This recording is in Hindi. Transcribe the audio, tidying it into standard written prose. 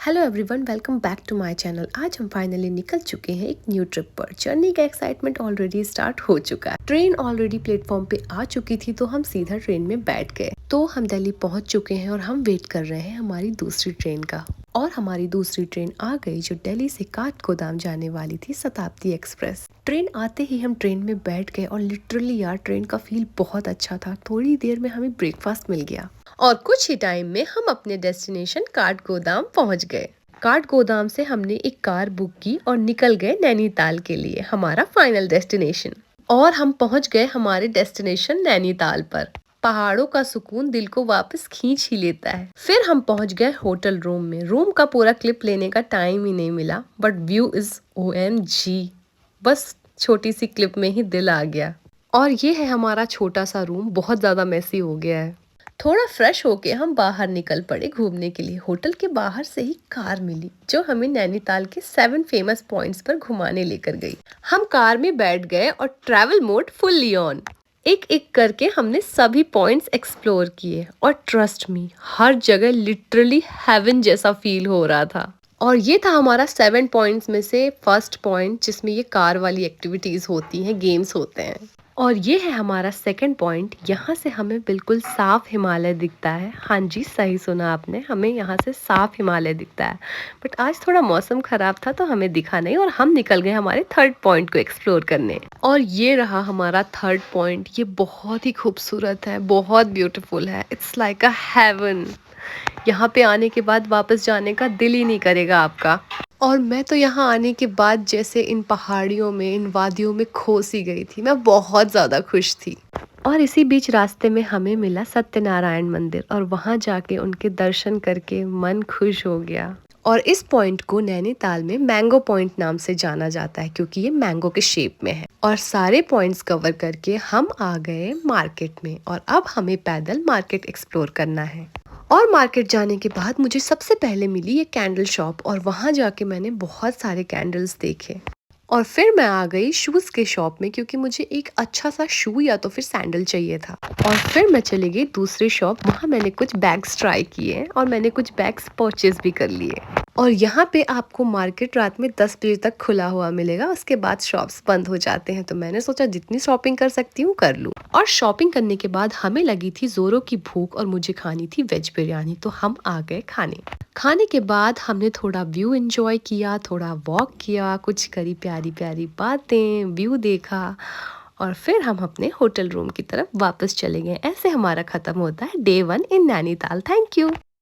Hello everyone, welcome back to my channel. आज हम फाइनली निकल चुके हैं एक न्यू ट्रिप पर। जर्नी का एक्साइटमेंट ऑलरेडी स्टार्ट हो चुका है। ट्रेन ऑलरेडी प्लेटफॉर्म पे आ चुकी थी तो हम सीधा ट्रेन में बैठ गए। तो हम दिल्ली पहुंच चुके हैं और हम वेट कर रहे हैं हमारी दूसरी ट्रेन का। और हमारी दूसरी ट्रेन आ गई जो दिल्ली से काठगोदाम जाने वाली थी, शताब्दी एक्सप्रेस। ट्रेन आते ही हम ट्रेन में बैठ गए और लिटरली यार ट्रेन का फील बहुत अच्छा था। थोड़ी देर में हमें ब्रेकफास्ट मिल गया और कुछ ही टाइम में हम अपने डेस्टिनेशन काठगोदाम पहुंच गए। काठगोदाम से हमने एक कार बुक की और निकल गए नैनीताल के लिए, हमारा फाइनल डेस्टिनेशन। और हम पहुंच गए हमारे डेस्टिनेशन नैनीताल पर। पहाड़ों का सुकून दिल को वापस खींच ही लेता है। फिर हम पहुंच गए होटल रूम में। रूम का पूरा क्लिप लेने का टाइम ही नहीं मिला, बट व्यू इज OMG। बस छोटी सी क्लिप में ही दिल आ गया। और ये है हमारा छोटा सा रूम, बहुत ज्यादा मेसी हो गया है। थोड़ा फ्रेश होके हम बाहर निकल पड़े घूमने के लिए। होटल के बाहर से ही कार मिली जो हमें नैनीताल के 7 फेमस पॉइंट्स पर घुमाने लेकर गई। हम कार में बैठ गए और ट्रैवल मोड फुल्ली ऑन। एक एक करके हमने सभी पॉइंट्स एक्सप्लोर किए और ट्रस्ट मी, हर जगह लिटरली हेवन जैसा फील हो रहा था। और ये था हमारा 7 पॉइंट्स में से फर्स्ट पॉइंट, जिसमें ये कार वाली एक्टिविटीज होती हैं, गेम्स होते हैं। और ये है हमारा सेकंड पॉइंट। यहाँ से हमें बिल्कुल साफ हिमालय दिखता है। हाँ जी, सही सुना आपने, हमें यहाँ से साफ हिमालय दिखता है। बट आज थोड़ा मौसम खराब था तो हमें दिखा नहीं और हम निकल गए हमारे थर्ड पॉइंट को एक्सप्लोर करने। और ये रहा हमारा थर्ड पॉइंट। ये बहुत ही खूबसूरत है, बहुत ब्यूटीफुल है। It's like a heaven. यहाँ पे आने के बाद वापस जाने का दिल ही नहीं करेगा आपका। और मैं तो यहाँ आने के बाद जैसे इन पहाड़ियों में, इन वादियों में खो सी गई थी। मैं बहुत ज़्यादा खुश थी। और इसी बीच रास्ते में हमें मिला सत्यनारायण मंदिर और वहाँ जाके उनके दर्शन करके मन खुश हो गया। और इस पॉइंट को नैनीताल में मैंगो पॉइंट नाम से जाना जाता है क्योंकि ये मैंगो के शेप में है। और सारे पॉइंट्स कवर करके हम आ गए मार्केट में और अब हमें पैदल मार्केट एक्सप्लोर करना है। और मार्केट जाने के बाद मुझे सबसे पहले मिली ये कैंडल शॉप और वहाँ जाके मैंने बहुत सारे कैंडल्स देखे। और फिर मैं आ गई शूज़ के शॉप में क्योंकि मुझे एक अच्छा सा शू या तो फिर सैंडल चाहिए था। और फिर मैं चली गई दूसरी शॉप। वहाँ मैंने कुछ बैग्स ट्राई किए और मैंने कुछ बैग्स परचेज भी कर लिए। और यहाँ पे आपको मार्केट रात में 10 बजे तक खुला हुआ मिलेगा, उसके बाद शॉप्स बंद हो जाते हैं। तो मैंने सोचा जितनी शॉपिंग कर सकती हूँ कर लूँ। और शॉपिंग करने के बाद हमें लगी थी जोरों की भूख और मुझे खानी थी वेज बिरयानी, तो हम आ गए खाने। खाने के बाद हमने थोड़ा व्यू एंजॉय किया, थोड़ा वॉक किया, कुछ करी प्यारी प्यारी बातें, व्यू देखा और फिर हम अपने होटल रूम की तरफ वापस चले गए। ऐसे हमारा खत्म होता है Day 1 in Nainital. Thank you.